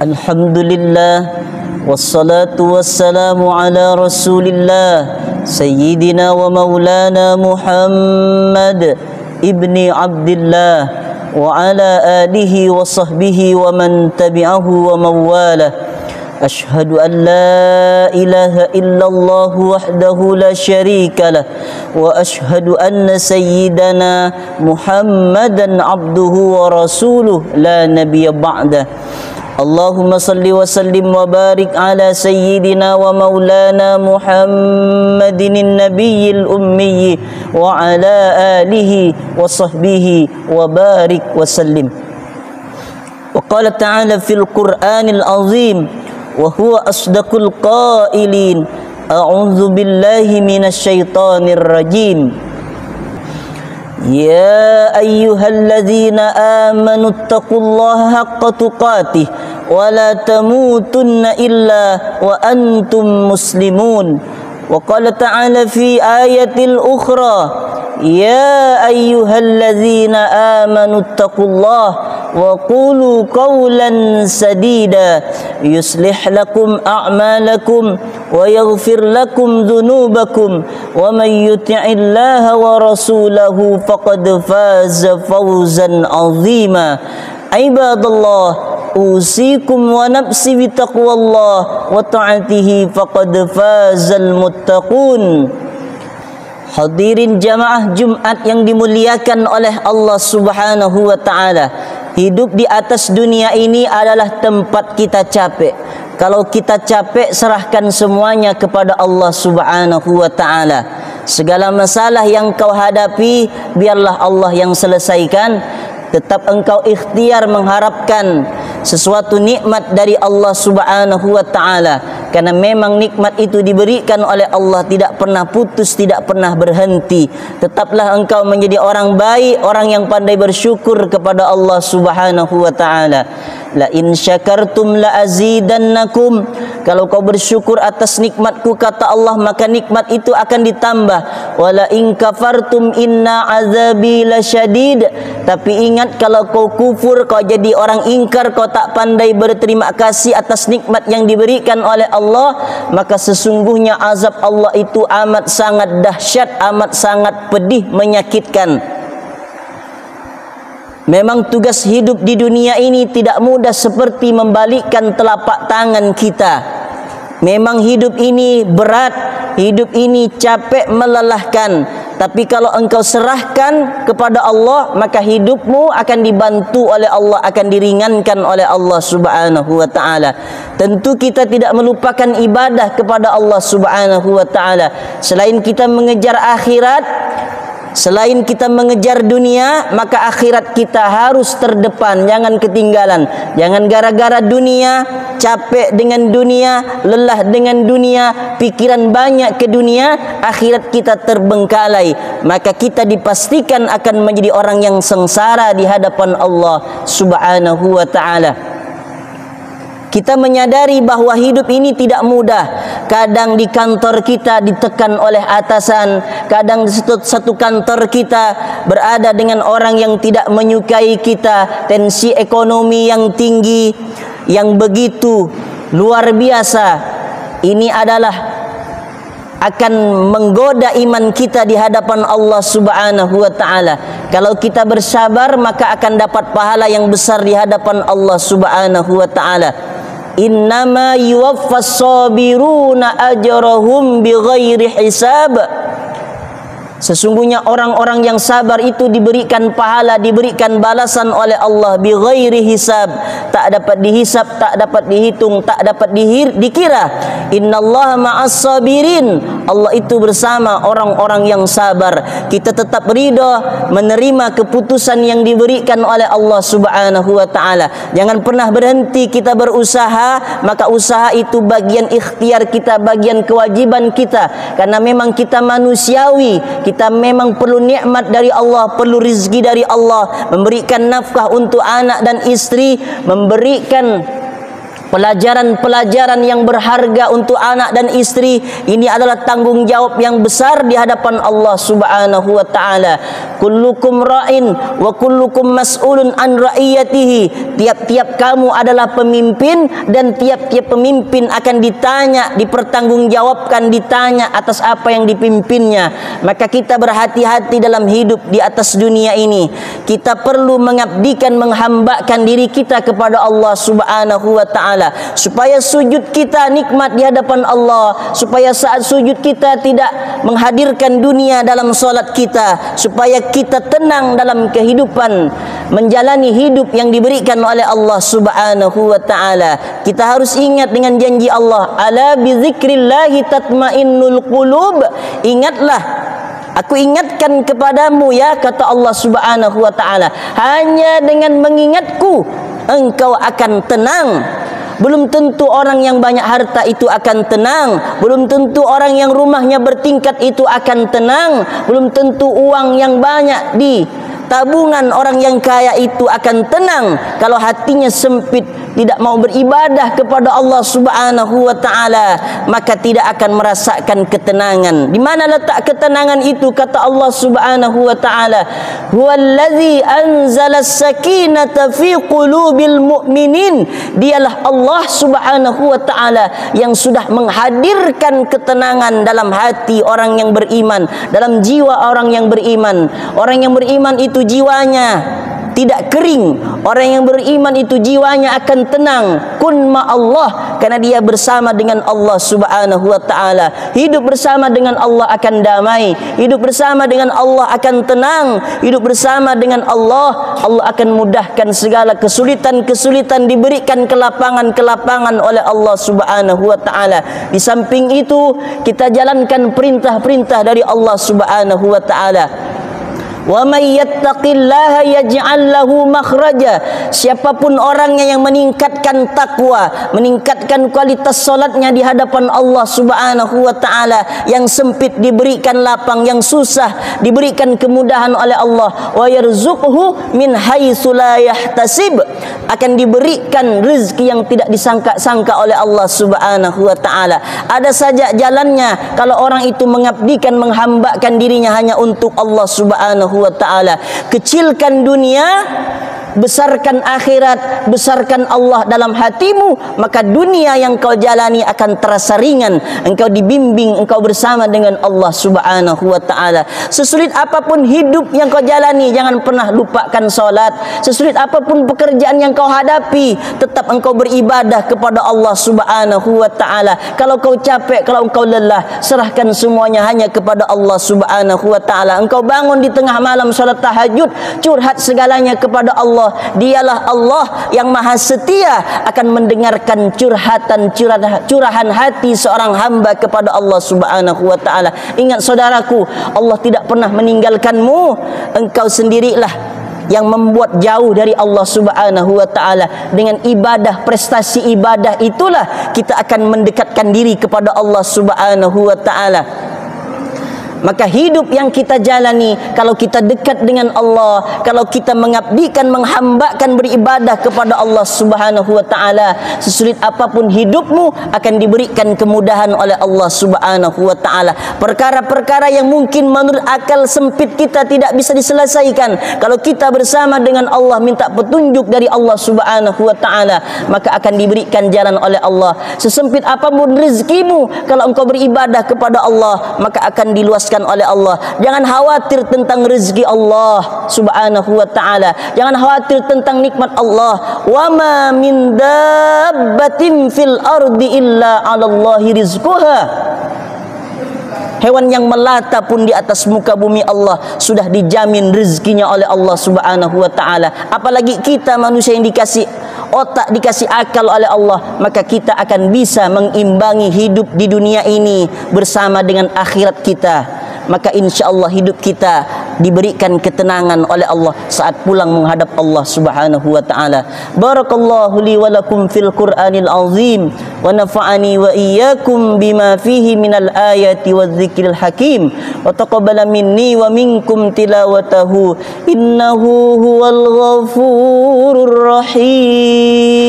Alhamdulillah, wassalatu wassalamu ala rasulillah Sayyidina wa maulana Muhammad ibni Abdillah wa ala alihi wa sahbihi wa man tabi'ahu wa mawalah. Ashhadu an la ilaha illallah wahdahu la syarika lah wa ashhadu anna sayyidana Muhammadan abduhu wa rasuluh la nabiyya ba'dah. Allahumma salli wa sallim wa barik ala sayyidina wa maulana Muhammadin nabiyil ummi wa ala alihi wa sahbihi wa barik wa sallim. Wa qala ta'ala fil Qur'anil azim wa huwa asdaqul qailin, a'udzu billahi minasy syaithanir rajim. Ya ayyuhalladzina amanu taqullaha haqqa tuqatih wa la tamutunna illa wa antum muslimun. Wa qala ta'ala fi ayatil ukhra, ya ayyuhalladzina amanu taqullaha wa qulu qawlan sadida yuslih lakum a'malakum wa yaghfir lakum dhunubakum wa may yuti'illaha wa rasulahu faqad faza fawzan 'azima. Ibadallah, usikum wa nafsi bi taqwallah wa ta'atihi faqad fazal muttaqun. Hadirin jamaah Jumat yang dimuliakan oleh Allah Subhanahu wa taala. Hidup di atas dunia ini adalah tempat kita capek. Kalau kita capek, serahkan semuanya kepada Allah Subhanahu wa taala. Segala masalah yang kau hadapi, biarlah Allah yang selesaikan. Tetap engkau ikhtiar mengharapkan sesuatu nikmat dari Allah Subhanahu wa taala, karena memang nikmat itu diberikan oleh Allah, tidak pernah putus, tidak pernah berhenti. Tetaplah engkau menjadi orang baik, orang yang pandai bersyukur kepada Allah Subhanahu wa taala. La in syakartum la azidannakum. Kalau kau bersyukur atas nikmatku, kata Allah, maka nikmat itu akan ditambah. Wala in kafartum inna azabi lasyadid. Tapi ingat, kalau kau kufur, kau jadi orang ingkar, kau tak pandai berterima kasih atas nikmat yang diberikan oleh Allah, maka sesungguhnya azab Allah itu amat sangat dahsyat, amat sangat pedih, menyakitkan. Memang tugas hidup di dunia ini tidak mudah seperti membalikkan telapak tangan kita. Memang hidup ini berat, hidup ini capek, melelahkan. Tapi kalau engkau serahkan kepada Allah, maka hidupmu akan dibantu oleh Allah, akan diringankan oleh Allah Subhanahu wa taala. Tentu kita tidak melupakan ibadah kepada Allah Subhanahu wa taala. Selain kita mengejar akhirat, selain kita mengejar dunia, maka akhirat kita harus terdepan, jangan ketinggalan. Jangan gara-gara dunia, capek dengan dunia, lelah dengan dunia, pikiran banyak ke dunia, akhirat kita terbengkalai. Maka kita dipastikan akan menjadi orang yang sengsara di hadapan Allah Subhanahu wa taala. Kita menyadari bahwa hidup ini tidak mudah. Kadang di kantor kita ditekan oleh atasan, kadang di satu kantor kita berada dengan orang yang tidak menyukai kita, tensi ekonomi yang tinggi, yang begitu luar biasa. Ini adalah akan menggoda iman kita di hadapan Allah Subhanahu wa taala. Kalau kita bersabar, maka akan dapat pahala yang besar di hadapan Allah Subhanahu wa taala. Innama yuwaffas sabiruna ajrahum bighairi hisab. Sesungguhnya orang-orang yang sabar itu diberikan pahala, diberikan balasan oleh Allah bighairi hisab. Tak dapat dihisab, tak dapat dihitung, tak dapat dikira. Innallaha ma'as sabirin. Allah itu bersama orang-orang yang sabar. Kita tetap ridha menerima keputusan yang diberikan oleh Allah Subhanahu wa taala. Jangan pernah berhenti kita berusaha, maka usaha itu bagian ikhtiar kita, bagian kewajiban kita. Karena memang kita manusiawi, kita memang perlu nikmat dari Allah, perlu rizki dari Allah, memberikan nafkah untuk anak dan istri, memberikan Pelajaran-pelajaran yang berharga untuk anak dan istri ini adalah tanggung jawab yang besar di hadapan Allah Subhanahu wa taala. Kullukum ra'in wa kullukum mas'ulun an ra'iyatihi. Tiap-tiap kamu adalah pemimpin dan tiap-tiap pemimpin akan ditanya, dipertanggungjawabkan, ditanya atas apa yang dipimpinnya. Maka kita berhati-hati dalam hidup di atas dunia ini. Kita perlu mengabdikan, menghambakan diri kita kepada Allah Subhanahu wa taala, supaya sujud kita nikmat di hadapan Allah, supaya saat sujud kita tidak menghadirkan dunia dalam solat kita, supaya kita tenang dalam kehidupan menjalani hidup yang diberikan oleh Allah Subhanahu wa taala. Kita harus ingat dengan janji Allah, ala bi dzikrillahi tatmainnul qulub. Ingatlah, aku ingatkan kepadamu ya, kata Allah Subhanahu wa taala, hanya dengan mengingatku engkau akan tenang. Belum tentu orang yang banyak harta itu akan tenang. Belum tentu orang yang rumahnya bertingkat itu akan tenang. Belum tentu uang yang banyak di tabungan orang yang kaya itu akan tenang kalau hatinya sempit, tidak mau beribadah kepada Allah Subhanahu wa taala, maka tidak akan merasakan ketenangan. Di mana letak ketenangan itu? Kata Allah Subhanahu wa taala, huwallazi anzala as-sakinata fi qulubil mu'minin. Dialah Allah Subhanahu wa taala yang sudah menghadirkan ketenangan dalam hati orang yang beriman, dalam jiwa orang yang beriman. Orang yang beriman itu jiwanya tidak kering. Orang yang beriman itu jiwanya akan tenang. Kun ma Allah, karena dia bersama dengan Allah Subhanahu wa taala. Hidup bersama dengan Allah akan damai. Hidup bersama dengan Allah akan tenang. Hidup bersama dengan Allah, Allah akan mudahkan segala kesulitan-kesulitan, diberikan kelapangan-kelapangan oleh Allah Subhanahu wa taala. Di samping itu, kita jalankan perintah-perintah dari Allah Subhanahu wa taala. Wa may yattaqillaha yaj'al lahu makhraja. Siapapun orangnya yang meningkatkan takwa, meningkatkan kualitas solatnya di hadapan Allah Subhanahu wa taala, yang sempit diberikan lapang, yang susah diberikan kemudahan oleh Allah. Wa yarzuqhu min haitsu la yahtasib. Akan diberikan rezeki yang tidak disangka-sangka oleh Allah Subhanahu wa taala. Ada saja jalannya kalau orang itu mengabdikan, menghambakan dirinya hanya untuk Allah Subhanahu wa ta'ala. Kecilkan dunia, besarkan akhirat, besarkan Allah dalam hatimu, maka dunia yang kau jalani akan terasa ringan. Engkau dibimbing, engkau bersama dengan Allah Subhanahu wa ta'ala. Sesulit apapun hidup yang kau jalani, jangan pernah lupakan solat. Sesulit apapun pekerjaan yang kau hadapi, tetap engkau beribadah kepada Allah Subhanahu wa ta'ala. Kalau kau capek, kalau engkau lelah, serahkan semuanya hanya kepada Allah Subhanahu wa ta'ala. Engkau bangun di tengah malam salat tahajud, curhat segalanya kepada Allah. Dialah Allah yang maha setia, akan mendengarkan curahan hati seorang hamba kepada Allah Subhanahu wa ta'ala. Ingat saudaraku, Allah tidak pernah meninggalkanmu. Engkau sendirilah yang membuat jauh dari Allah Subhanahu wa ta'ala. Dengan ibadah, prestasi ibadah itulah kita akan mendekatkan diri kepada Allah Subhanahu wa ta'ala. Maka hidup yang kita jalani, kalau kita dekat dengan Allah, kalau kita mengabdikan, menghambakan, beribadah kepada Allah Subhanahu wa ta'ala, sesulit apapun hidupmu akan diberikan kemudahan oleh Allah Subhanahu wa ta'ala. Perkara-perkara yang mungkin menurut akal sempit kita tidak bisa diselesaikan, kalau kita bersama dengan Allah, minta petunjuk dari Allah Subhanahu wa ta'ala, maka akan diberikan jalan oleh Allah. Sesempit apapun rezekimu, kalau engkau beribadah kepada Allah, maka akan diluaskan oleh Allah. Jangan khawatir tentang rezeki Allah Subhanahu wa ta'ala. Jangan khawatir tentang nikmat Allah. Wa ma min dabbatin fil ardi illa 'alallahi rizquha. Hewan yang melata pun di atas muka bumi Allah sudah dijamin rezekinya oleh Allah Subhanahu wa ta'ala. Apalagi kita manusia yang dikasih otak, dikasih akal oleh Allah, maka kita akan bisa mengimbangi hidup di dunia ini bersama dengan akhirat kita. Maka insya-Allah hidup kita diberikan ketenangan oleh Allah saat pulang menghadap Allah Subhanahu wa ta'ala. Barakallahu li wa lakum fil Qur'anil azim, wa nafa'ani wa iyyakum bima fihi minal ayati wadh-dhikril hakim, wa taqabbala minni wa minkum tilawatahu, innahu huwal ghafurur rahim.